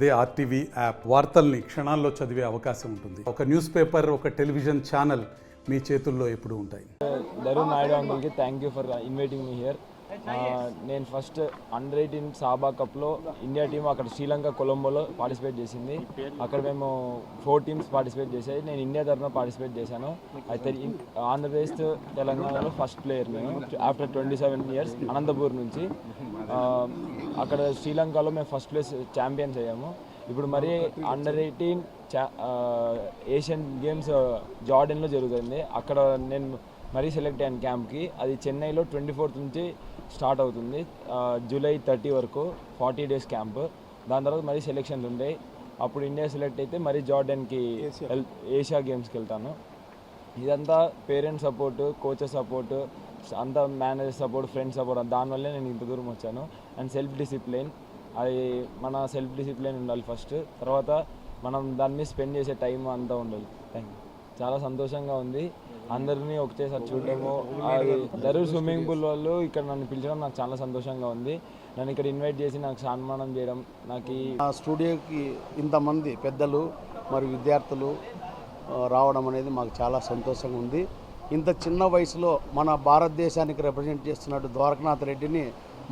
అదే RTV app వార్తల్ని క్షణాల్లో చదివే అవకాశం ఉంటుంది. ఒక న్యూస్ పేపర్, ఒక టెలివిజన్ ఛానల్ మీ చేతుల్లో ఎప్పుడూ ఉంటాయి. దరుణ్ నాయుడు అంకుల్కి thank you for inviting me here. నేను ఫస్ట్ అండర్-18 సాబా కప్లో ఇండియా టీం అక్కడ శ్రీలంక కొలంబోలో పార్టిసిపేట్ చేసింది. అక్కడ మేము 4 టీమ్స్ పార్టిసిపేట్ చేసాయి. నేను ఇండియా తరఫున పార్టిసిపేట్ చేశాను. అయితే ఆంధ్రప్రదేశ్ తెలంగాణలో ఫస్ట్ ప్లేయర్ నేను ఆఫ్టర్ 27 ఇయర్స్ అనంతపూర్ నుంచి. అక్కడ శ్రీలంకలో మేము ఫస్ట్ ప్లేస్ ఛాంపియన్స్ అయ్యాము. ఇప్పుడు మరి అండర్-18 ఏషియన్ గేమ్స్ జార్డన్లో జరుగుతుంది. అక్కడ నేను మరీ సెలెక్ట్ అయ్యాను క్యాంప్కి. అది చెన్నైలో 24th నుంచి స్టార్ట్ అవుతుంది, జూలై 30 వరకు 40 days క్యాంప్. దాని తర్వాత మరీ సెలెక్షన్లు ఉంటాయి. అప్పుడు ఇండియా సెలెక్ట్ అయితే మరీ జార్డన్కి ఏషియా గేమ్స్కి వెళ్తాను. ఇదంతా పేరెంట్స్ సపోర్టు, కోచెస్ సపోర్టు, అంతా మేనేజర్ సపోర్ట్, ఫ్రెండ్స్ సపోర్ట్, దానివల్లే నేను ఇంత దూరం వచ్చాను. అండ్ సెల్ఫ్ డిసిప్లిన్, అది మన సెల్ఫ్ డిసిప్లిన్ ఉండాలి ఫస్ట్. తర్వాత మనం దాని మీద స్పెండ్ చేసే టైం అంతా ఉండాలి. Thank you. చాలా సంతోషంగా ఉంది అందరినీ ఒకటేసారి చూడటము. అది దరూర్ స్విమ్మింగ్ పూల్ వాళ్ళు ఇక్కడ నన్ను పిలిచడం నాకు చాలా సంతోషంగా ఉంది. నన్ను ఇక్కడ ఇన్వైట్ చేసి నాకు సన్మానం చేయడం, నాకు ఆ స్టూడియోకి ఇంతమంది పెద్దలు మరియు విద్యార్థులు రావడం అనేది మాకు చాలా సంతోషంగా ఉంది. ఇంత చిన్న వయసులో మన భారతదేశానికి రిప్రజెంట్ చేస్తున్నట్టు ద్వారకనాథ్ రెడ్డిని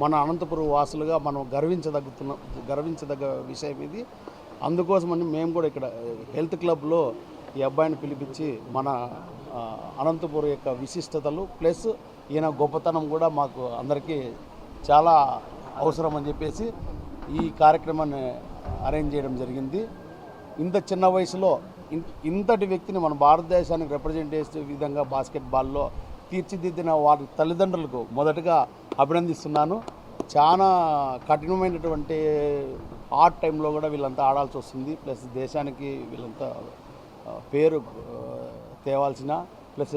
మన అనంతపురం వాసులుగా మనం గర్వించదగ్గ విషయం ఇది. అందుకోసమని మేము కూడా ఇక్కడ హెల్త్ క్లబ్లో ఈ అబ్బాయిని పిలిపించి మన అనంతపురం యొక్క విశిష్టతలు ప్లస్ ఈయన గొప్పతనం కూడా మాకు అందరికీ చాలా అవసరం అని చెప్పేసి ఈ కార్యక్రమాన్ని అరేంజ్ చేయడం జరిగింది. ఇంత చిన్న వయసులో ఇంతటి వ్యక్తిని మన భారతదేశానికి రిప్రజెంట్ చేసే విధంగా బాస్కెట్బాల్లో తీర్చిదిద్దిన వారి తల్లిదండ్రులకు మొదటగా అభినందిస్తున్నాను. చాలా కఠినమైనటువంటి ఆర్ట్ టైంలో కూడా వీళ్ళంతా ఆడాల్సి వస్తుంది. ప్లస్ దేశానికి వీళ్ళంతా పేరు తేవాల్సిన ప్లస్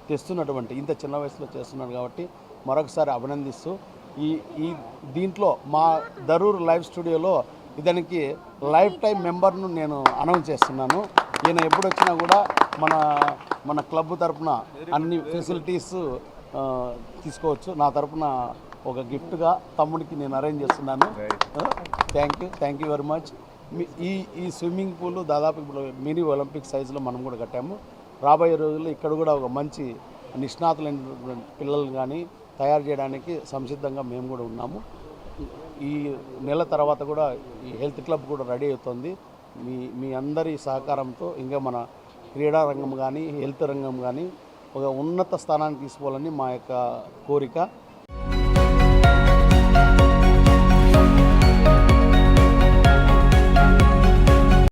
తెస్తున్నటువంటి ఇంత చిన్న వయసులో చేస్తున్నారు కాబట్టి మరొకసారి అభినందిస్తూ ఈ దీంట్లో మా దరూర్ లైవ్ స్టూడియోలో ఇతనికి లైఫ్ టైం మెంబర్ను నేను అనౌన్స్ చేస్తున్నాను. ఈయన ఎప్పుడు వచ్చినా కూడా మన క్లబ్ తరఫున అన్ని ఫెసిలిటీస్ తీసుకోవచ్చు. నా తరఫున ఒక గిఫ్ట్గా తమ్ముడికి నేను అరేంజ్ చేస్తున్నాను. Thank you very much. ఈ స్విమ్మింగ్ పూల్ దాదాపు ఇప్పుడు మినీ ఒలింపిక్ సైజులో మనం కూడా కట్టాము. రాబోయే రోజుల్లో ఇక్కడ కూడా ఒక మంచి నిష్ణాతులైన పిల్లలు కానీ తయారు చేయడానికి సంసిద్ధంగా మేము కూడా ఉన్నాము. ఈ నెల తర్వాత కూడా ఈ హెల్త్ క్లబ్ కూడా రెడీ అవుతుంది. మీ అందరి సహకారంతో ఇంకా మన క్రీడా రంగం కానీ హెల్త్ రంగం కానీ ఒక ఉన్నత స్థానానికి తీసుకోవాలని మా యొక్క కోరిక.